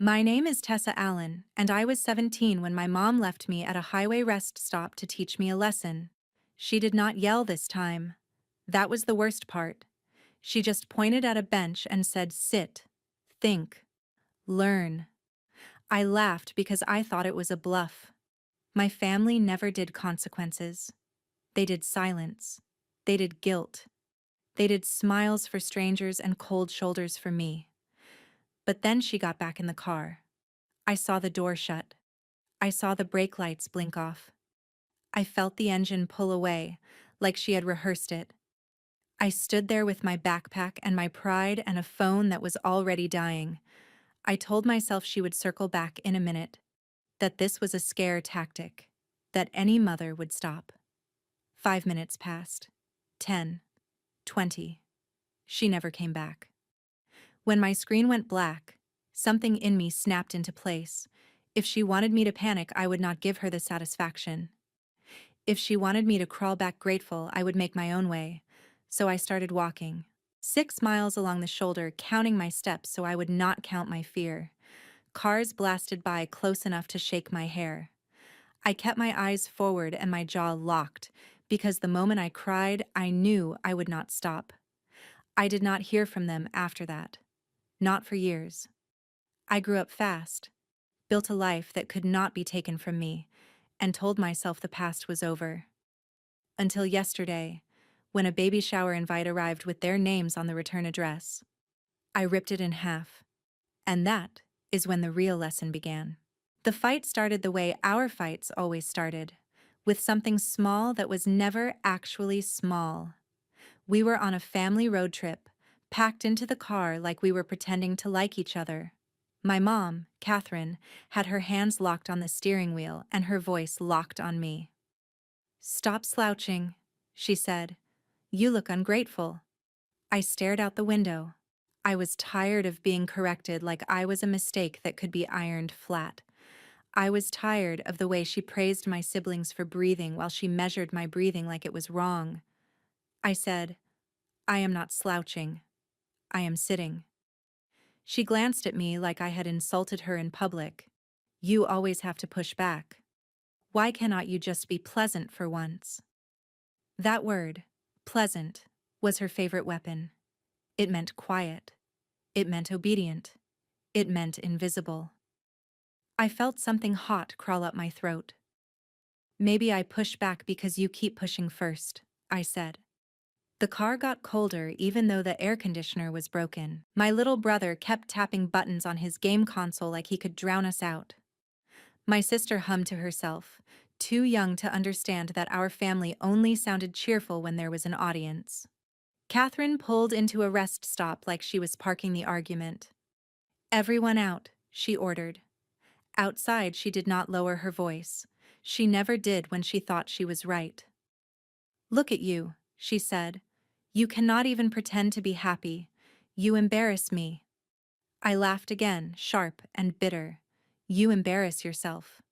My name is Tessa Allen, and I was 17 when my mom left me at a highway rest stop to teach me a lesson. She did not yell this time. That was the worst part. She just pointed at a bench and said, "Sit, think, learn." I laughed because I thought it was a bluff. My family never did consequences. They did silence. They did guilt. They did smiles for strangers and cold shoulders for me. But then she got back in the car. I saw the door shut. I saw the brake lights blink off. I felt the engine pull away, like she had rehearsed it. I stood there with my backpack and my pride and a phone that was already dying. I told myself she would circle back in a minute, that this was a scare tactic, that any mother would stop. 5 minutes passed. 10. 20. She never came back. When my screen went black, something in me snapped into place. If she wanted me to panic, I would not give her the satisfaction. If she wanted me to crawl back grateful, I would make my own way. So I started walking. 6 miles along the shoulder, counting my steps so I would not count my fear. Cars blasted by close enough to shake my hair. I kept my eyes forward and my jaw locked, because the moment I cried, I knew I would not stop. I did not hear from them after that. Not for years. I grew up fast, built a life that could not be taken from me, and told myself the past was over. Until yesterday, when a baby shower invite arrived with their names on the return address. I ripped it in half. And that is when the real lesson began. The fight started the way our fights always started, with something small that was never actually small. We were on a family road trip, packed into the car like we were pretending to like each other. My mom, Catherine, had her hands locked on the steering wheel and her voice locked on me. "Stop slouching," she said. "You look ungrateful." I stared out the window. I was tired of being corrected like I was a mistake that could be ironed flat. I was tired of the way she praised my siblings for breathing while she measured my breathing like it was wrong. I said, "I am not slouching. I am sitting." She glanced at me like I had insulted her in public. "You always have to push back. Why cannot you just be pleasant for once?" That word, pleasant, was her favorite weapon. It meant quiet. It meant obedient. It meant invisible. I felt something hot crawl up my throat. "Maybe I push back because you keep pushing first," I said. The car got colder even though the air conditioner was broken. My little brother kept tapping buttons on his game console like he could drown us out. My sister hummed to herself, too young to understand that our family only sounded cheerful when there was an audience. Catherine pulled into a rest stop like she was parking the argument. "Everyone out," she ordered. Outside, she did not lower her voice. She never did when she thought she was right. "Look at you," she said. "You cannot even pretend to be happy. You embarrass me." I laughed again, sharp and bitter. "You embarrass yourself."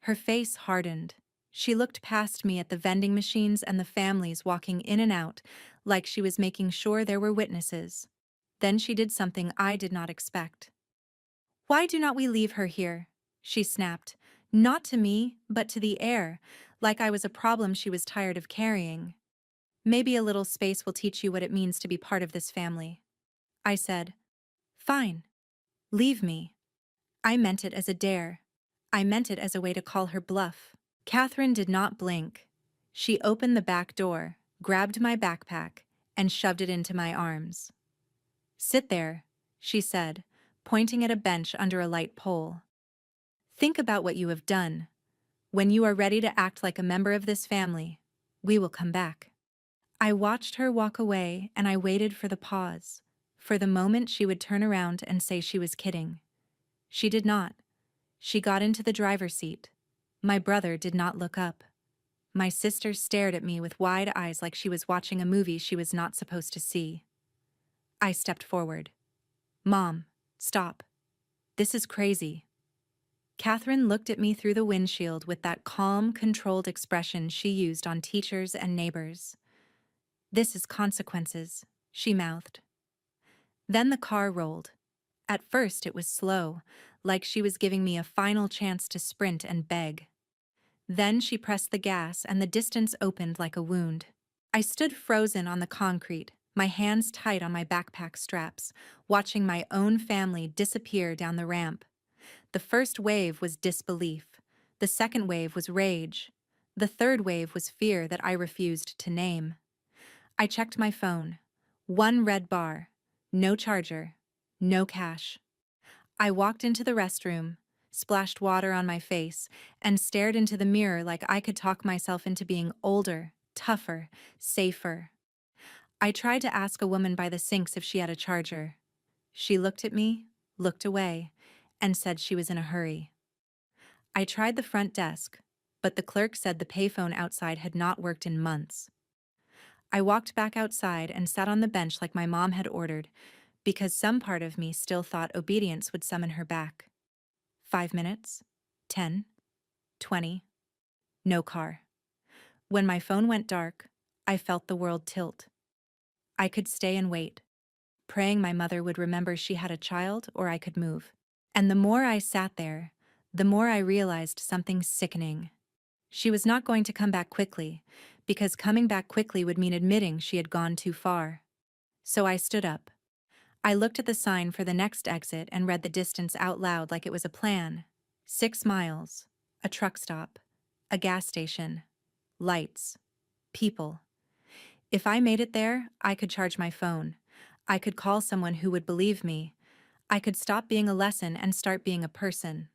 Her face hardened. She looked past me at the vending machines and the families walking in and out, like she was making sure there were witnesses. Then she did something I did not expect. "Why do not we leave her here?" she snapped. Not to me, but to the air, like I was a problem she was tired of carrying. "Maybe a little space will teach you what it means to be part of this family." I said, "Fine. Leave me." I meant it as a dare. I meant it as a way to call her bluff. Catherine did not blink. She opened the back door, grabbed my backpack, and shoved it into my arms. "Sit there," she said, pointing at a bench under a light pole. "Think about what you have done. When you are ready to act like a member of this family, we will come back." I watched her walk away and I waited for the pause, for the moment she would turn around and say she was kidding. She did not. She got into the driver's seat. My brother did not look up. My sister stared at me with wide eyes like she was watching a movie she was not supposed to see. I stepped forward. "Mom, stop. This is crazy." Catherine looked at me through the windshield with that calm, controlled expression she used on teachers and neighbors. "This is consequences," she mouthed. Then the car rolled. At first, it was slow, like she was giving me a final chance to sprint and beg. Then she pressed the gas and the distance opened like a wound. I stood frozen on the concrete, my hands tight on my backpack straps, watching my own family disappear down the ramp. The first wave was disbelief. The second wave was rage. The third wave was fear that I refused to name. I checked my phone. One red bar. No charger. No cash. I walked into the restroom, splashed water on my face, and stared into the mirror like I could talk myself into being older, tougher, safer. I tried to ask a woman by the sinks if she had a charger. She looked at me, looked away, and said she was in a hurry. I tried the front desk, but the clerk said the payphone outside had not worked in months. I walked back outside and sat on the bench like my mom had ordered, because some part of me still thought obedience would summon her back. 5 minutes, 10, 20, no car. When my phone went dark, I felt the world tilt. I could stay and wait, praying my mother would remember she had a child or I could move. And the more I sat there, the more I realized something sickening. She was not going to come back quickly, because coming back quickly would mean admitting she had gone too far. So I stood up. I looked at the sign for the next exit and read the distance out loud like it was a plan. 6 miles, a truck stop, a gas station, lights, people. If I made it there, I could charge my phone. I could call someone who would believe me. I could stop being a lesson and start being a person.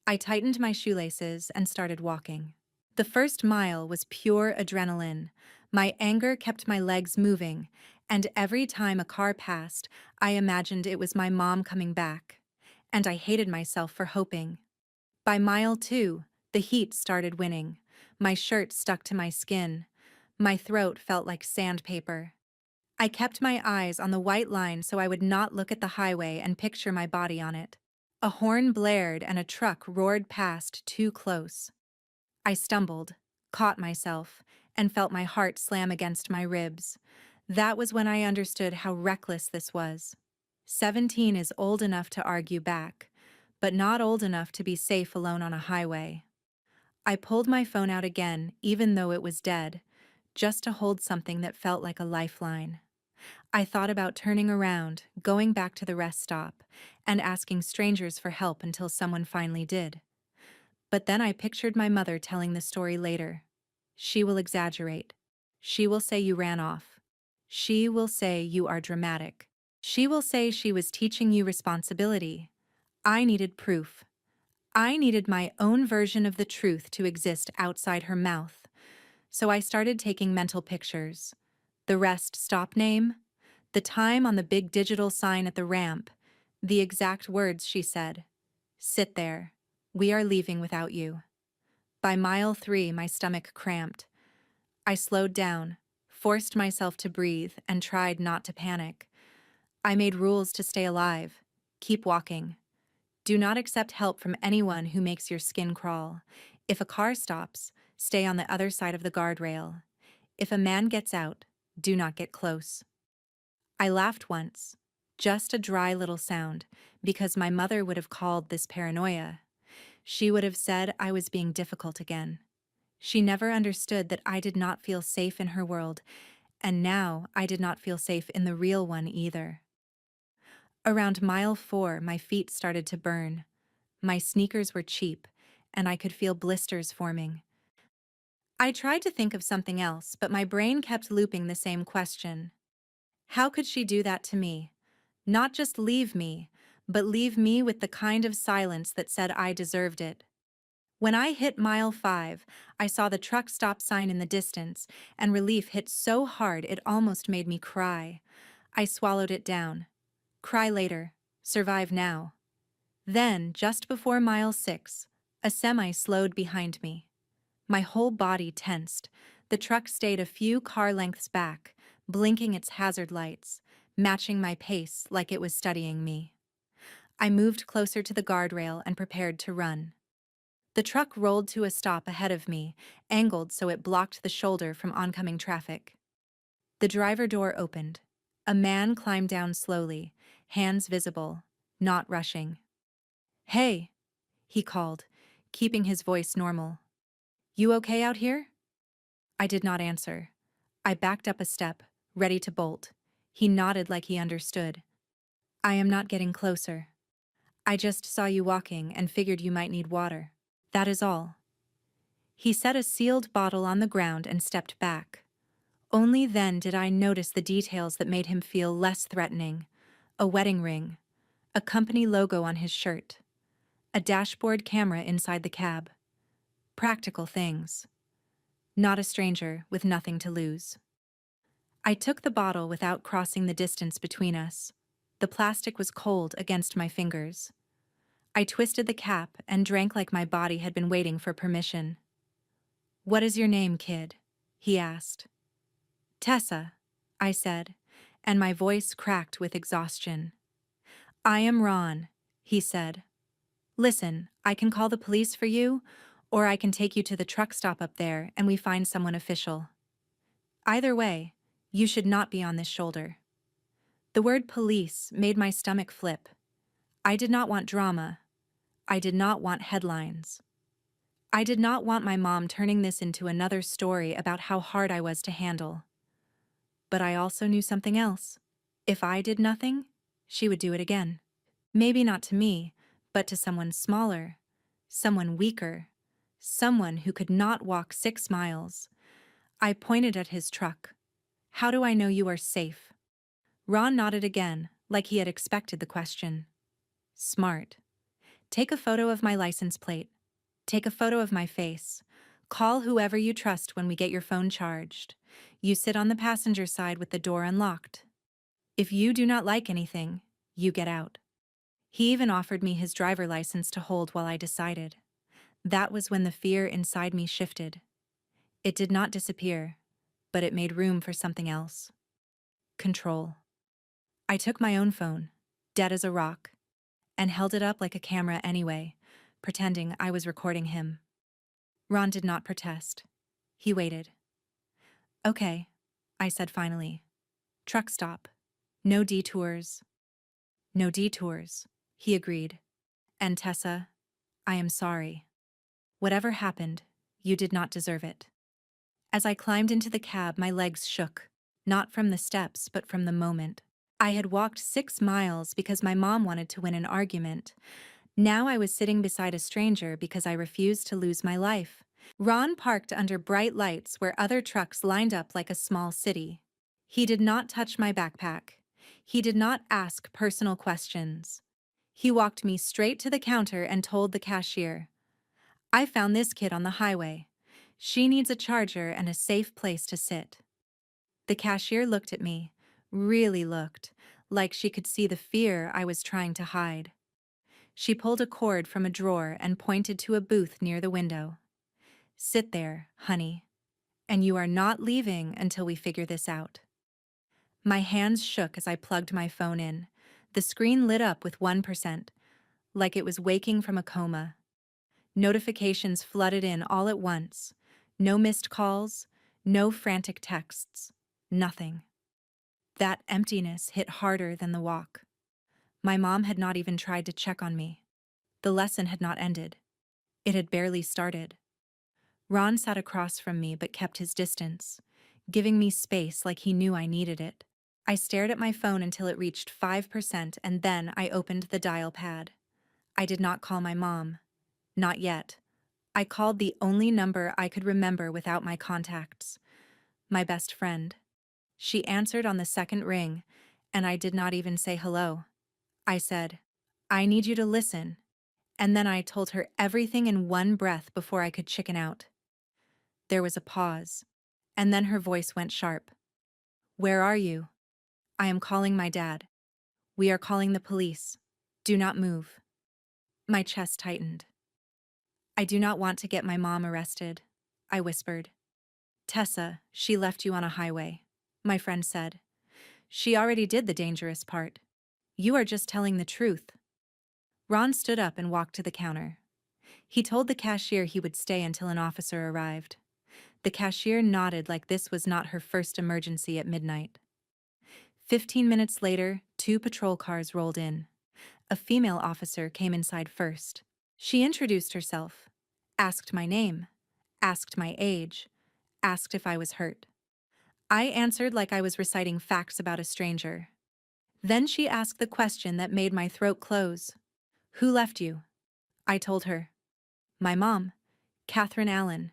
I tightened my shoelaces and started walking. The first mile was pure adrenaline. My anger kept my legs moving, and every time a car passed, I imagined it was my mom coming back. And I hated myself for hoping. By mile 2, the heat started winning. My shirt stuck to my skin. My throat felt like sandpaper. I kept my eyes on the white line so I would not look at the highway and picture my body on it. A horn blared and a truck roared past too close. I stumbled, caught myself, and felt my heart slam against my ribs. That was when I understood how reckless this was. 17 is old enough to argue back, but not old enough to be safe alone on a highway. I pulled my phone out again, even though it was dead, just to hold something that felt like a lifeline. I thought about turning around, going back to the rest stop, and asking strangers for help until someone finally did. But then I pictured my mother telling the story later. She will exaggerate. She will say you ran off. She will say you are dramatic. She will say she was teaching you responsibility. I needed proof. I needed my own version of the truth to exist outside her mouth. So I started taking mental pictures. The rest stop name, the time on the big digital sign at the ramp, the exact words she said. Sit there. We are leaving without you. By mile 3, my stomach cramped. I slowed down, forced myself to breathe, and tried not to panic. I made rules to stay alive. Keep walking. Do not accept help from anyone who makes your skin crawl. If a car stops, stay on the other side of the guardrail. If a man gets out, do not get close. I laughed once, just a dry little sound, because my mother would have called this paranoia. She would have said I was being difficult again. She never understood that I did not feel safe in her world, and now I did not feel safe in the real one either. Around mile 4, my feet started to burn. My sneakers were cheap, and I could feel blisters forming. I tried to think of something else, but my brain kept looping the same question. How could she do that to me? Not just leave me, but leave me with the kind of silence that said I deserved it. When I hit mile 5, I saw the truck stop sign in the distance, and relief hit so hard it almost made me cry. I swallowed it down. Cry later. Survive now. Then, just before mile 6, a semi slowed behind me. My whole body tensed. The truck stayed a few car lengths back, blinking its hazard lights, matching my pace like it was studying me. I moved closer to the guardrail and prepared to run. The truck rolled to a stop ahead of me, angled so it blocked the shoulder from oncoming traffic. The driver door opened. A man climbed down slowly, hands visible, not rushing. "Hey," he called, keeping his voice normal. "You okay out here?" I did not answer. I backed up a step, ready to bolt. He nodded like he understood. "I am not getting closer. I just saw you walking and figured you might need water. That is all." He set a sealed bottle on the ground and stepped back. Only then did I notice the details that made him feel less threatening. A wedding ring, a company logo on his shirt, a dashboard camera inside the cab. Practical things. Not a stranger with nothing to lose. I took the bottle without crossing the distance between us. The plastic was cold against my fingers. I twisted the cap and drank like my body had been waiting for permission. "What is your name, kid?" he asked. "Tessa," I said, and my voice cracked with exhaustion. "I am Ron," he said. "Listen, I can call the police for you, or I can take you to the truck stop up there and we find someone official. Either way, you should not be on this shoulder." The word police made my stomach flip. I did not want drama. I did not want headlines. I did not want my mom turning this into another story about how hard I was to handle. But I also knew something else. If I did nothing, she would do it again. Maybe not to me, but to someone smaller, someone weaker, someone who could not walk 6 miles. I pointed at his truck. "How do I know you are safe?" Ron nodded again, like he had expected the question. "Smart. Take a photo of my license plate. Take a photo of my face. Call whoever you trust when we get your phone charged. You sit on the passenger side with the door unlocked. If you do not like anything, you get out." He even offered me his driver license to hold while I decided. That was when the fear inside me shifted. It did not disappear, but it made room for something else. Control. I took my own phone, dead as a rock, and held it up like a camera anyway, pretending I was recording him. Ron did not protest. He waited. "Okay," I said finally. "Truck stop. No detours." "No detours," he agreed. "And Tessa, I am sorry. Whatever happened, you did not deserve it." As I climbed into the cab, my legs shook, not from the steps, but from the moment. I had walked 6 miles because my mom wanted to win an argument. Now I was sitting beside a stranger because I refused to lose my life. Ron parked under bright lights where other trucks lined up like a small city. He did not touch my backpack. He did not ask personal questions. He walked me straight to the counter and told the cashier, "I found this kid on the highway. She needs a charger and a safe place to sit." The cashier looked at me, really looked, like she could see the fear I was trying to hide. She pulled a cord from a drawer and pointed to a booth near the window. "Sit there, honey, and you are not leaving until we figure this out." My hands shook as I plugged my phone in. The screen lit up with 1%, like it was waking from a coma. Notifications flooded in all at once. No missed calls, no frantic texts, nothing. That emptiness hit harder than the walk. My mom had not even tried to check on me. The lesson had not ended. It had barely started. Ron sat across from me but kept his distance, giving me space like he knew I needed it. I stared at my phone until it reached 5% and then I opened the dial pad. I did not call my mom. Not yet. I called the only number I could remember without my contacts. My best friend. She answered on the second ring, and I did not even say hello. I said, "I need you to listen." And then I told her everything in one breath before I could chicken out. There was a pause, and then her voice went sharp. "Where are you?" "I am calling my dad. We are calling the police. Do not move." My chest tightened. "I do not want to get my mom arrested," I whispered. "Tessa, she left you on a highway," my friend said. "She already did the dangerous part. You are just telling the truth." Ron stood up and walked to the counter. He told the cashier he would stay until an officer arrived. The cashier nodded like this was not her first emergency at midnight. 15 minutes later, 2 patrol cars rolled in. A female officer came inside first. She introduced herself, asked my name, asked my age, asked if I was hurt. I answered like I was reciting facts about a stranger. Then she asked the question that made my throat close. Who left you? I told her. My mom, Catherine Allen.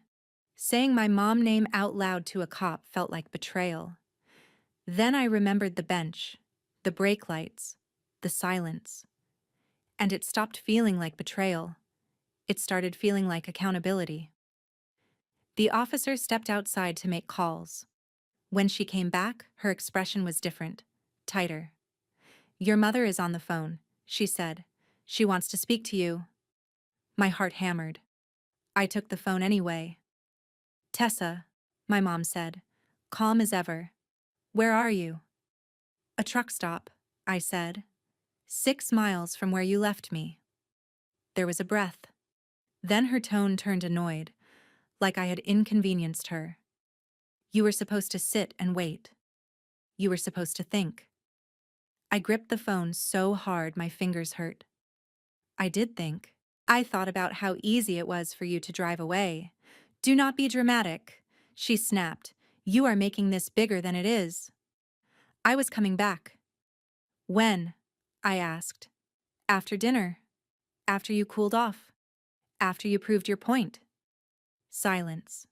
Saying my mom name out loud to a cop felt like betrayal. Then I remembered the bench, the brake lights, the silence. And it stopped feeling like betrayal. It started feeling like accountability. The officer stepped outside to make calls. When she came back, her expression was different, tighter. Your mother is on the phone, she said. She wants to speak to you. My heart hammered. I took the phone anyway. Tessa, my mom said, calm as ever. Where are you? A truck stop, I said. 6 miles from where you left me. There was a breath. Then her tone turned annoyed, like I had inconvenienced her. You were supposed to sit and wait. You were supposed to think. I gripped the phone so hard my fingers hurt. I did think. I thought about how easy it was for you to drive away. Do not be dramatic, she snapped. You are making this bigger than it is. I was coming back. When? I asked. After dinner. After you cooled off. After you proved your point. Silence.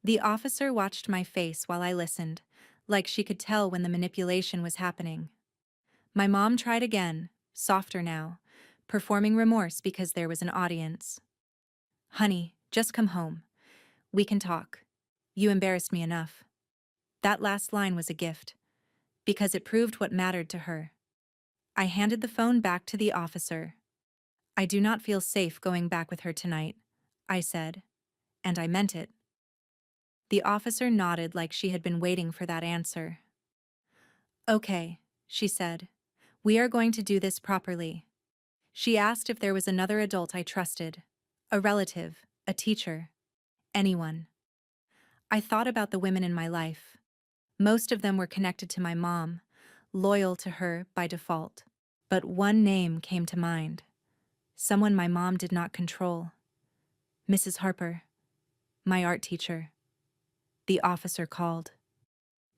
The officer watched my face while I listened, like she could tell when the manipulation was happening. My mom tried again, softer now, performing remorse because there was an audience. Honey, just come home. We can talk. You embarrassed me enough. That last line was a gift, because it proved what mattered to her. I handed the phone back to the officer. I do not feel safe going back with her tonight, I said, and I meant it. The officer nodded like she had been waiting for that answer. Okay, she said. We are going to do this properly. She asked if there was another adult I trusted, a relative, a teacher, anyone. I thought about the women in my life. Most of them were connected to my mom, loyal to her by default. But one name came to mind. Someone my mom did not control. Mrs. Harper, my art teacher. The officer called.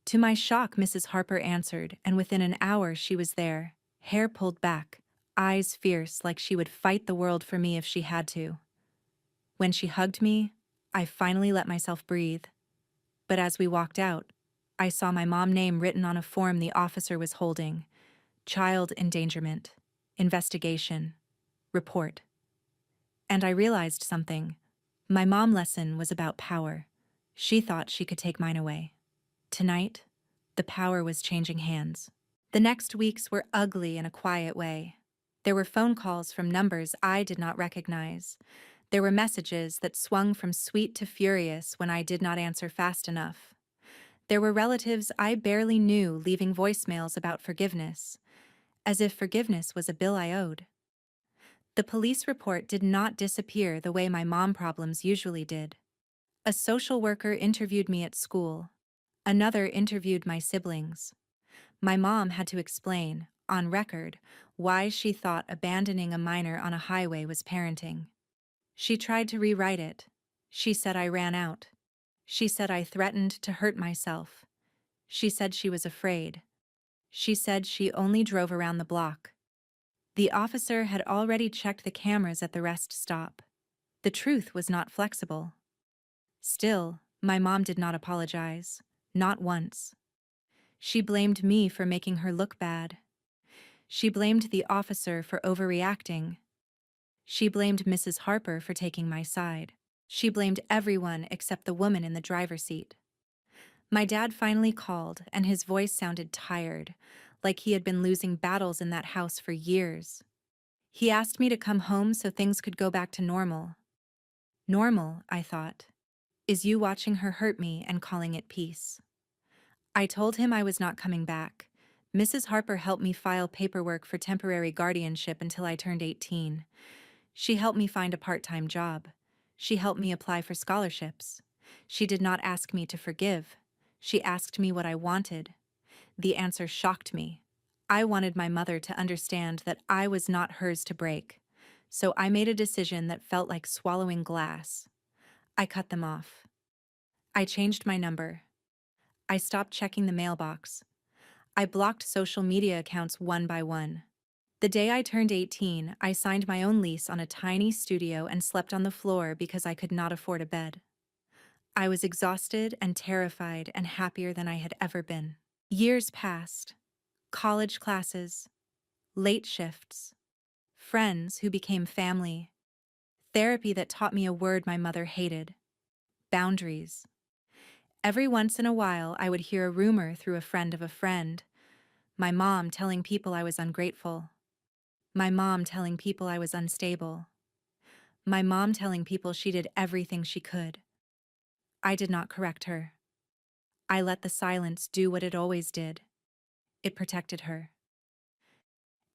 To my shock, Mrs. Harper answered, and within an hour she was there, hair pulled back, eyes fierce like she would fight the world for me if she had to. When she hugged me, I finally let myself breathe. But as we walked out, I saw my mom's name written on a form the officer was holding. Child endangerment, investigation, report. And I realized something. My mom lesson was about power. She thought she could take mine away. Tonight, the power was changing hands. The next weeks were ugly in a quiet way. There were phone calls from numbers I did not recognize. There were messages that swung from sweet to furious when I did not answer fast enough. There were relatives I barely knew leaving voicemails about forgiveness, as if forgiveness was a bill I owed. The police report did not disappear the way my mom problems usually did. A social worker interviewed me at school. Another interviewed my siblings. My mom had to explain, on record, why she thought abandoning a minor on a highway was parenting. She tried to rewrite it. She said I ran out. She said I threatened to hurt myself. She said she was afraid. She said she only drove around the block. The officer had already checked the cameras at the rest stop. The truth was not flexible. Still, my mom did not apologize. Not once. She blamed me for making her look bad. She blamed the officer for overreacting. She blamed Mrs. Harper for taking my side. She blamed everyone except the woman in the driver's seat. My dad finally called, and his voice sounded tired, like he had been losing battles in that house for years. He asked me to come home so things could go back to normal. Normal, I thought, is you watching her hurt me and calling it peace. I told him I was not coming back. Mrs. Harper helped me file paperwork for temporary guardianship until I turned 18. She helped me find a part-time job. She helped me apply for scholarships. She did not ask me to forgive. She asked me what I wanted. The answer shocked me. I wanted my mother to understand that I was not hers to break, so I made a decision that felt like swallowing glass. I cut them off. I changed my number. I stopped checking the mailbox. I blocked social media accounts one by one. The day I turned 18, I signed my own lease on a tiny studio and slept on the floor because I could not afford a bed. I was exhausted and terrified and happier than I had ever been. Years passed. College classes, late shifts, friends who became family, therapy that taught me a word my mother hated: boundaries. Every once in a while, I would hear a rumor through a friend of a friend. My mom telling people I was ungrateful. My mom telling people I was unstable. My mom telling people she did everything she could. I did not correct her. I let the silence do what it always did. It protected her.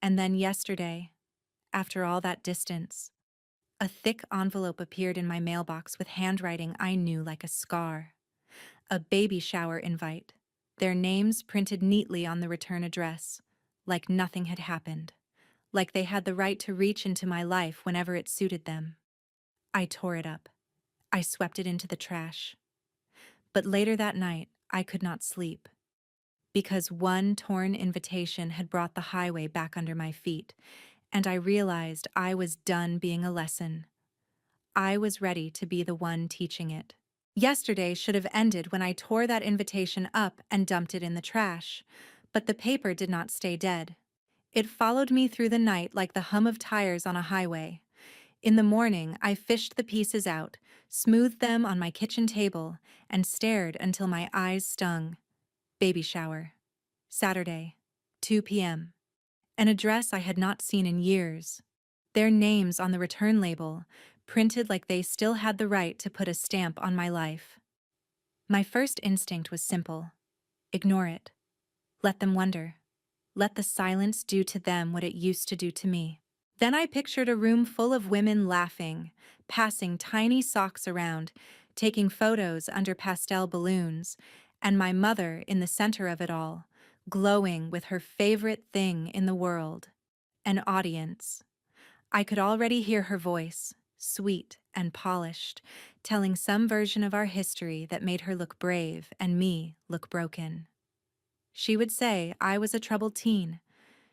And then yesterday, after all that distance, a thick envelope appeared in my mailbox with handwriting I knew like a scar. A baby shower invite. Their names printed neatly on the return address, like nothing had happened, like they had the right to reach into my life whenever it suited them. I tore it up. I swept it into the trash. But later that night, I could not sleep, because one torn invitation had brought the highway back under my feet, and I realized I was done being a lesson. I was ready to be the one teaching it. Yesterday should have ended when I tore that invitation up and dumped it in the trash, but the paper did not stay dead. It followed me through the night like the hum of tires on a highway. In the morning, I fished the pieces out, smoothed them on my kitchen table, and stared until my eyes stung. Baby shower. Saturday, 2 p.m. An address I had not seen in years. Their names on the return label, printed like they still had the right to put a stamp on my life. My first instinct was simple: ignore it. Let them wonder. Let the silence do to them what it used to do to me. Then I pictured a room full of women laughing, passing tiny socks around, taking photos under pastel balloons, and my mother in the center of it all, glowing with her favorite thing in the world: an audience. I could already hear her voice, sweet and polished, telling some version of our history that made her look brave and me look broken. She would say I was a troubled teen.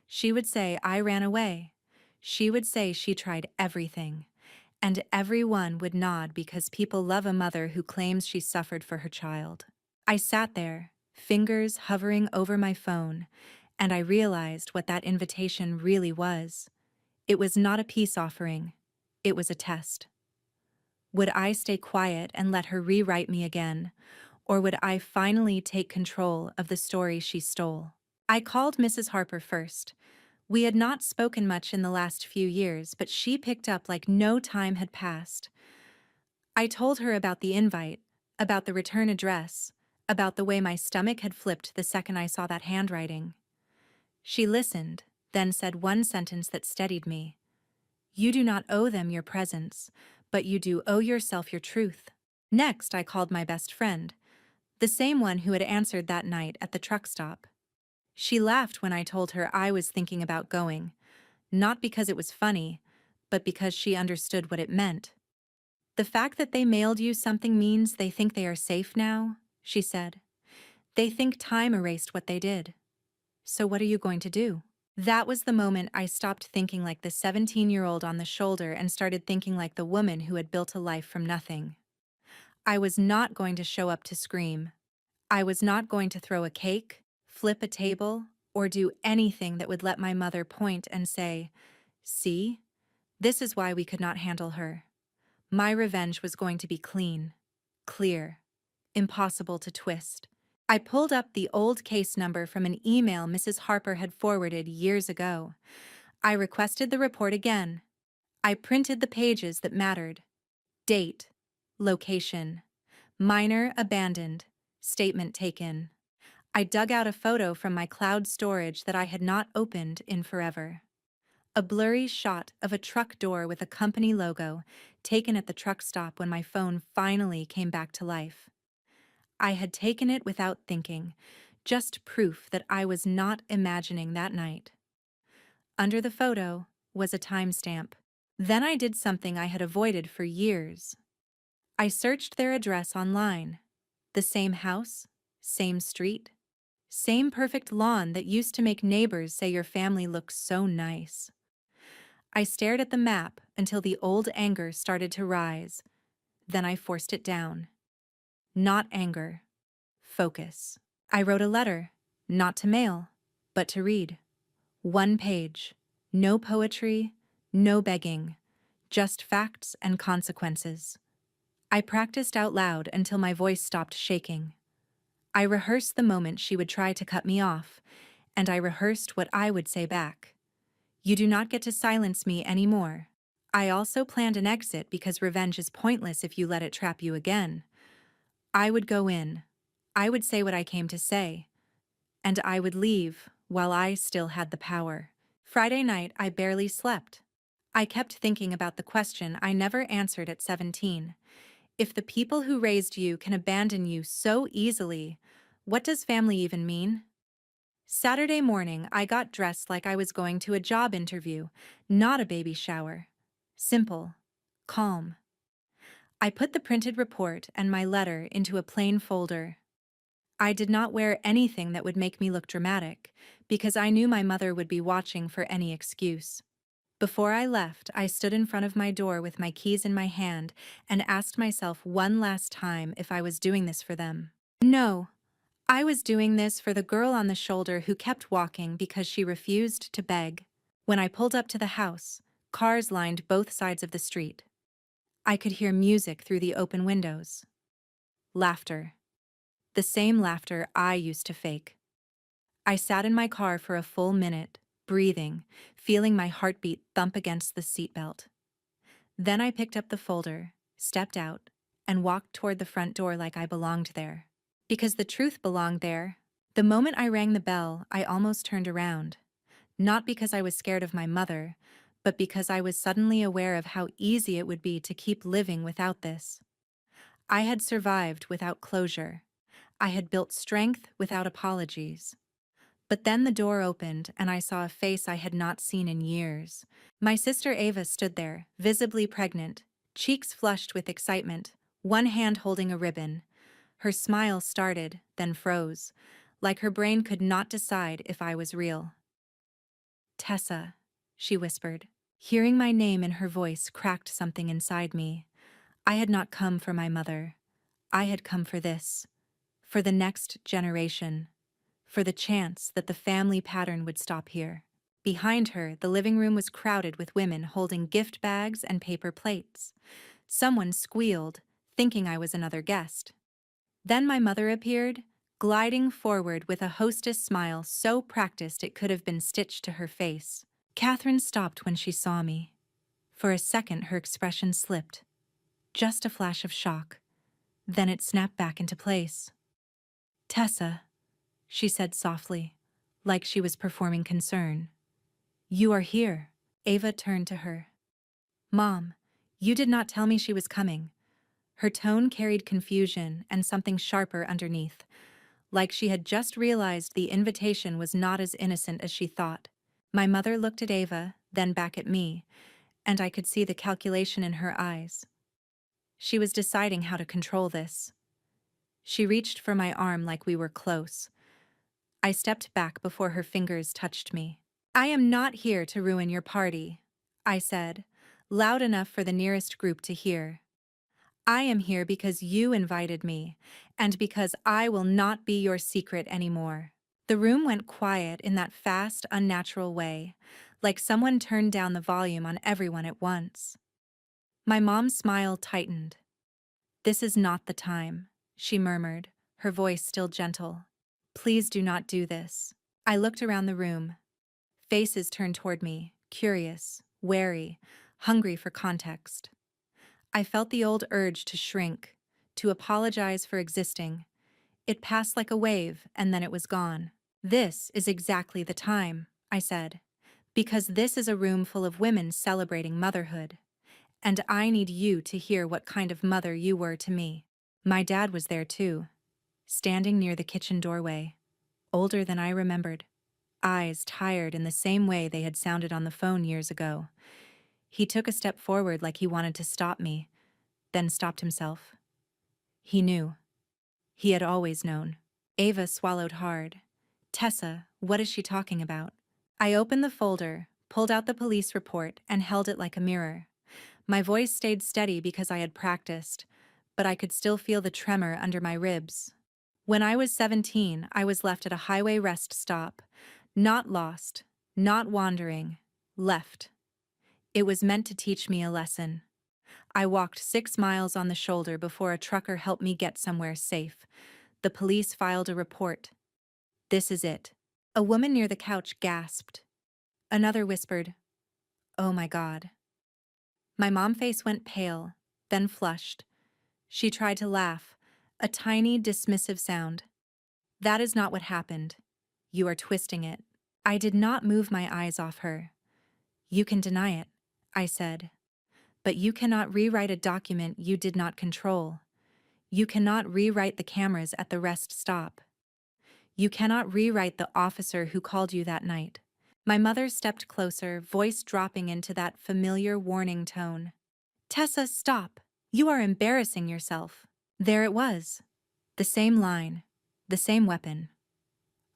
She would say I ran away. She would say she tried everything. And everyone would nod because people love a mother who claims she suffered for her child. I sat there, fingers hovering over my phone, and I realized what that invitation really was. It was not a peace offering. It was a test. Would I stay quiet and let her rewrite me again, or would I finally take control of the story she stole? I called Mrs. Harper first. We had not spoken much in the last few years, but she picked up like no time had passed. I told her about the invite, about the return address, about the way my stomach had flipped the second I saw that handwriting. She listened, then said one sentence that steadied me. You do not owe them your presence, but you do owe yourself your truth. Next, I called my best friend, the same one who had answered that night at the truck stop. She laughed when I told her I was thinking about going, not because it was funny, but because she understood what it meant. The fact that they mailed you something means they think they are safe now, she said. They think time erased what they did. So what are you going to do? That was the moment I stopped thinking like the 17-year-old on the shoulder and started thinking like the woman who had built a life from nothing. I was not going to show up to scream. I was not going to throw a cake, flip a table, or do anything that would let my mother point and say, "See? This is why we could not handle her." My revenge was going to be clean, clear, impossible to twist. I pulled up the old case number from an email Mrs. Harper had forwarded years ago. I requested the report again. I printed the pages that mattered: date, location, minor abandoned, statement taken. I dug out a photo from my cloud storage that I had not opened in forever. A blurry shot of a truck door with a company logo, taken at the truck stop when my phone finally came back to life. I had taken it without thinking, just proof that I was not imagining that night. Under the photo was a timestamp. Then I did something I had avoided for years. I searched their address online. The same house, same street, same perfect lawn that used to make neighbors say your family looks so nice. I stared at the map until the old anger started to rise. Then I forced it down. Not anger. Focus. I wrote a letter, not to mail, but to read. 1 page. No poetry, no begging, just facts and consequences. I practiced out loud until my voice stopped shaking. I rehearsed the moment she would try to cut me off, and I rehearsed what I would say back. You do not get to silence me anymore. I also planned an exit because revenge is pointless if you let it trap you again. I would go in. I would say what I came to say. And I would leave while I still had the power. Friday night, I barely slept. I kept thinking about the question I never answered at 17. If the people who raised you can abandon you so easily, what does family even mean? Saturday morning, I got dressed like I was going to a job interview, not a baby shower. Simple. Calm. I put the printed report and my letter into a plain folder. I did not wear anything that would make me look dramatic, because I knew my mother would be watching for any excuse. Before I left, I stood in front of my door with my keys in my hand and asked myself one last time if I was doing this for them. No, I was doing this for the girl on the shoulder who kept walking because she refused to beg. When I pulled up to the house, cars lined both sides of the street. I could hear music through the open windows. Laughter. The same laughter I used to fake. I sat in my car for a full minute, breathing, feeling my heartbeat thump against the seatbelt. Then I picked up the folder, stepped out, and walked toward the front door like I belonged there. Because the truth belonged there. The moment I rang the bell, I almost turned around. Not because I was scared of my mother, but because I was suddenly aware of how easy it would be to keep living without this. I had survived without closure. I had built strength without apologies. But then the door opened and I saw a face I had not seen in years. My sister Ava stood there, visibly pregnant, cheeks flushed with excitement, one hand holding a ribbon. Her smile started, then froze, like her brain could not decide if I was real. Tessa, she whispered. Hearing my name in her voice cracked something inside me. I had not come for my mother. I had come for this. For the next generation. For the chance that the family pattern would stop here. Behind her, the living room was crowded with women holding gift bags and paper plates. Someone squealed, thinking I was another guest. Then my mother appeared, gliding forward with a hostess smile so practiced it could have been stitched to her face. Catherine stopped when she saw me. For a second, her expression slipped. Just a flash of shock. Then it snapped back into place. Tessa, she said softly, like she was performing concern. You are here. Ava turned to her. Mom, you did not tell me she was coming. Her tone carried confusion and something sharper underneath, like she had just realized the invitation was not as innocent as she thought. My mother looked at Ava, then back at me, and I could see the calculation in her eyes. She was deciding how to control this. She reached for my arm like we were close. I stepped back before her fingers touched me. I am not here to ruin your party, I said, loud enough for the nearest group to hear. I am here because you invited me, and because I will not be your secret anymore. The room went quiet in that fast, unnatural way, like someone turned down the volume on everyone at once. My mom's smile tightened. This is not the time, she murmured, her voice still gentle. Please do not do this. I looked around the room. Faces turned toward me, curious, wary, hungry for context. I felt the old urge to shrink, to apologize for existing. It passed like a wave, and then it was gone. This is exactly the time, I said, because this is a room full of women celebrating motherhood. And I need you to hear what kind of mother you were to me. My dad was there too, standing near the kitchen doorway. older than I remembered, eyes tired in the same way they had sounded on the phone years ago. He took a step forward like he wanted to stop me, then stopped himself. He knew. He had always known. Ava swallowed hard. Tessa, what is she talking about? I opened the folder, pulled out the police report, and held it like a mirror. My voice stayed steady because I had practiced, but I could still feel the tremor under my ribs. When I was 17, I was left at a highway rest stop. Not lost, not wandering, left. It was meant to teach me a lesson. I walked 6 miles on the shoulder before a trucker helped me get somewhere safe. The police filed a report. This is it. A woman near the couch gasped. Another whispered, "Oh my God." My mom's face went pale, then flushed. She tried to laugh, a tiny, dismissive sound. That is not what happened. You are twisting it. I did not move my eyes off her. You can deny it, I said. But you cannot rewrite a document you did not control. You cannot rewrite the cameras at the rest stop. You cannot rewrite the officer who called you that night. My mother stepped closer, voice dropping into that familiar warning tone. Tessa, stop. You are embarrassing yourself. There it was. The same line. The same weapon.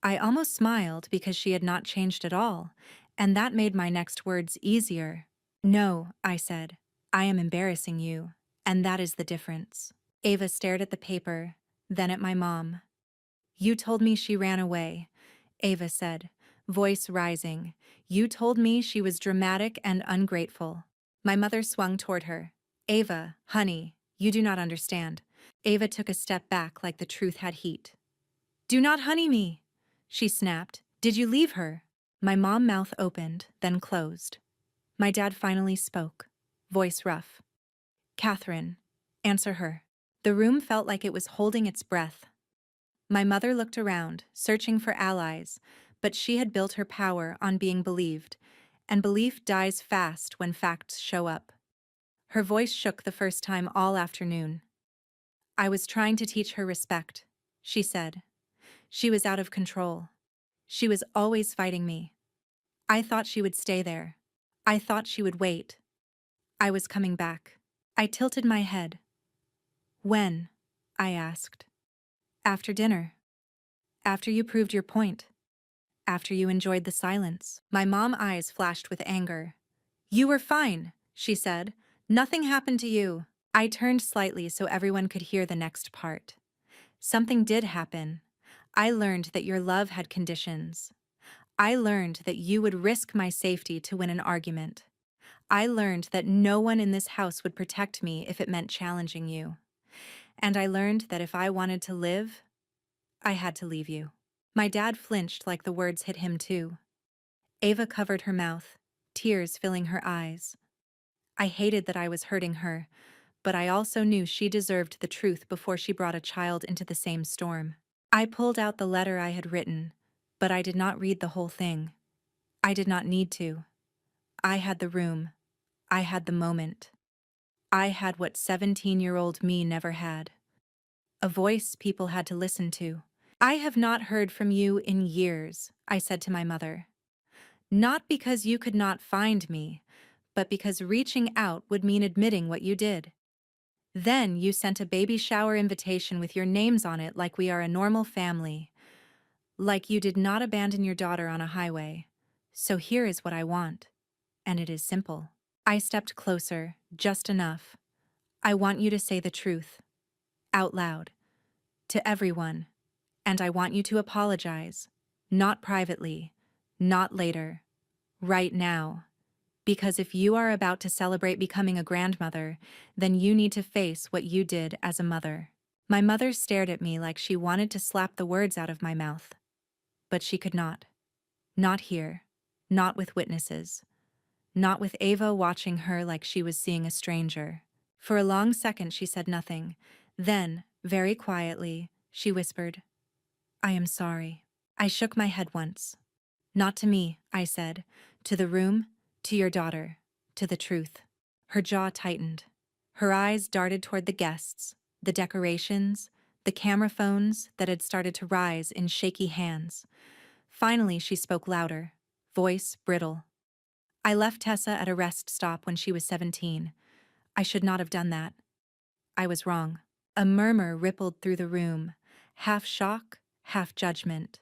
I almost smiled because she had not changed at all, and that made my next words easier. No, I said. I am embarrassing you, and that is the difference. Ava stared at the paper, then at my mom. You told me she ran away, Ava said, voice rising. You told me she was dramatic and ungrateful. My mother swung toward her. Ava, honey, you do not understand. Ava took a step back like the truth had heat. Do not honey me, she snapped. Did you leave her? My mom's mouth opened, then closed. My dad finally spoke, voice rough. Catherine, answer her. The room felt like it was holding its breath. My mother looked around, searching for allies, but she had built her power on being believed, and belief dies fast when facts show up. Her voice shook the first time all afternoon. I was trying to teach her respect, she said. She was out of control. She was always fighting me. I thought she would stay there. I thought she would wait. I was coming back. I tilted my head. When? I asked. After dinner. After you proved your point. After you enjoyed the silence. My mom's eyes flashed with anger. You were fine, she said. Nothing happened to you. I turned slightly so everyone could hear the next part. Something did happen. I learned that your love had conditions. I learned that you would risk my safety to win an argument. I learned that no one in this house would protect me if it meant challenging you. And I learned that if I wanted to live, I had to leave you. My dad flinched like the words hit him too. Ava covered her mouth, tears filling her eyes. I hated that I was hurting her, but I also knew she deserved the truth before she brought a child into the same storm. I pulled out the letter I had written, but I did not read the whole thing. I did not need to. I had the room. I had the moment. I had what 17-year-old me never had. A voice people had to listen to. I have not heard from you in years, I said to my mother. Not because you could not find me, but because reaching out would mean admitting what you did. Then you sent a baby shower invitation with your names on it like we are a normal family. Like you did not abandon your daughter on a highway. So here is what I want. And it is simple. I stepped closer, just enough. I want you to say the truth. Out loud. To everyone. And I want you to apologize. Not privately. Not later. Right now. Because if you are about to celebrate becoming a grandmother, then you need to face what you did as a mother. My mother stared at me like she wanted to slap the words out of my mouth. But she could not. Not here. Not with witnesses. Not with Ava watching her like she was seeing a stranger. For a long second she said nothing. Then, very quietly, she whispered, I am sorry. I shook my head once. Not to me, I said. To the room, to your daughter, to the truth. Her jaw tightened. Her eyes darted toward the guests, the decorations, the camera phones that had started to rise in shaky hands. Finally, she spoke louder, voice brittle. I left Tessa at a rest stop when she was 17. I should not have done that. I was wrong. A murmur rippled through the room, half shock, half judgment.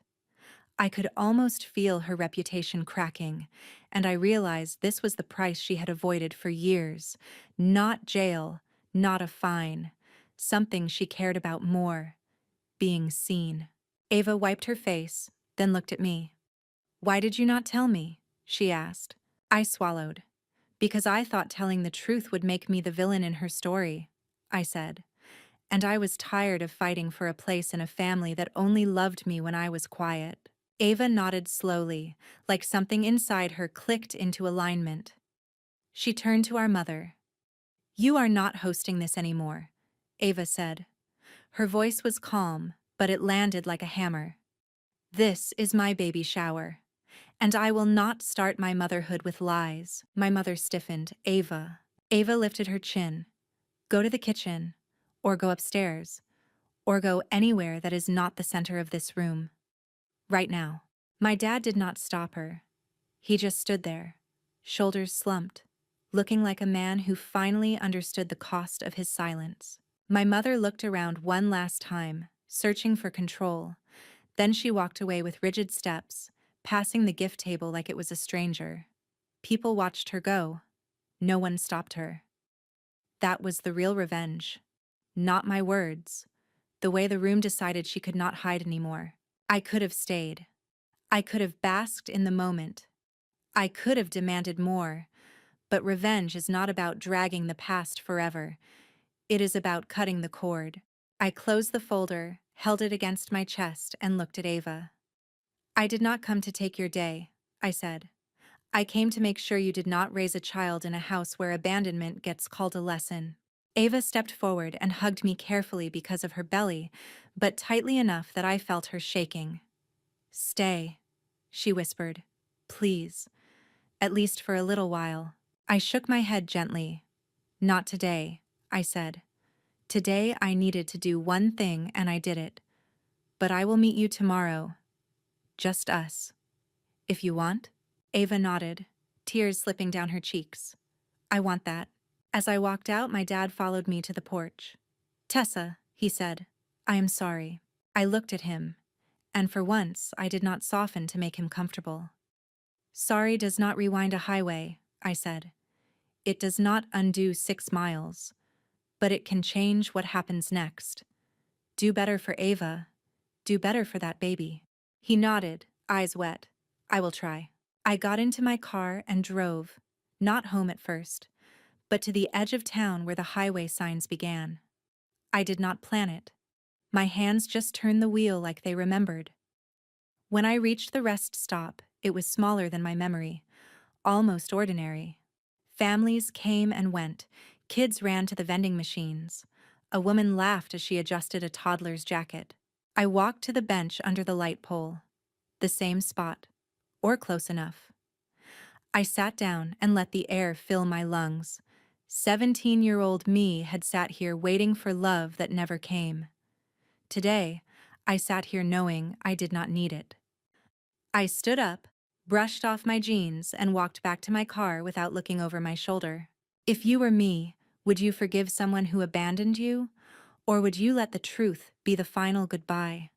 I could almost feel her reputation cracking, and I realized this was the price she had avoided for years. Not jail, not a fine. Something she cared about more: being seen. Ava wiped her face, then looked at me. "Why did you not tell me?" she asked. I swallowed. "Because I thought telling the truth would make me the villain in her story," I said. And I was tired of fighting for a place in a family that only loved me when I was quiet. Ava nodded slowly, like something inside her clicked into alignment. She turned to our mother. "You are not hosting this anymore," Ava said. Her voice was calm, but it landed like a hammer. "This is my baby shower, and I will not start my motherhood with lies." My mother stiffened. "Ava." Ava lifted her chin. "Go to the kitchen, or go upstairs, or go anywhere that is not the center of this room. Right now." My dad did not stop her. He just stood there, shoulders slumped, looking like a man who finally understood the cost of his silence. My mother looked around one last time, searching for control. Then she walked away with rigid steps, passing the gift table like it was a stranger. People watched her go. No one stopped her. That was the real revenge. Not my words. The way the room decided she could not hide anymore. I could have stayed. I could have basked in the moment. I could have demanded more, but revenge is not about dragging the past forever. It is about cutting the cord. I closed the folder, held it against my chest, and looked at Ava. "I did not come to take your day," I said. "I came to make sure you did not raise a child in a house where abandonment gets called a lesson." Ava stepped forward and hugged me carefully because of her belly, but tightly enough that I felt her shaking. "Stay," she whispered. "Please. At least for a little while." I shook my head gently. "Not today," I said. "Today I needed to do one thing and I did it. But I will meet you tomorrow. Just us. If you want?" Ava nodded, tears slipping down her cheeks. "I want that." As I walked out, my dad followed me to the porch. "Tessa," he said, "I am sorry." I looked at him, and for once I did not soften to make him comfortable. "Sorry does not rewind a highway," I said. "It does not undo 6 miles, but it can change what happens next. Do better for Ava. Do better for that baby." He nodded, eyes wet. "I will try." I got into my car and drove, not home at first, but to the edge of town where the highway signs began. I did not plan it. My hands just turned the wheel like they remembered. When I reached the rest stop, it was smaller than my memory, almost ordinary. Families came and went. Kids ran to the vending machines. A woman laughed as she adjusted a toddler's jacket. I walked to the bench under the light pole. The same spot, or close enough. I sat down and let the air fill my lungs. 17-year-old me had sat here waiting for love that never came. Today, I sat here knowing I did not need it. I stood up, brushed off my jeans, and walked back to my car without looking over my shoulder. If you were me, would you forgive someone who abandoned you? Or would you let the truth be the final goodbye?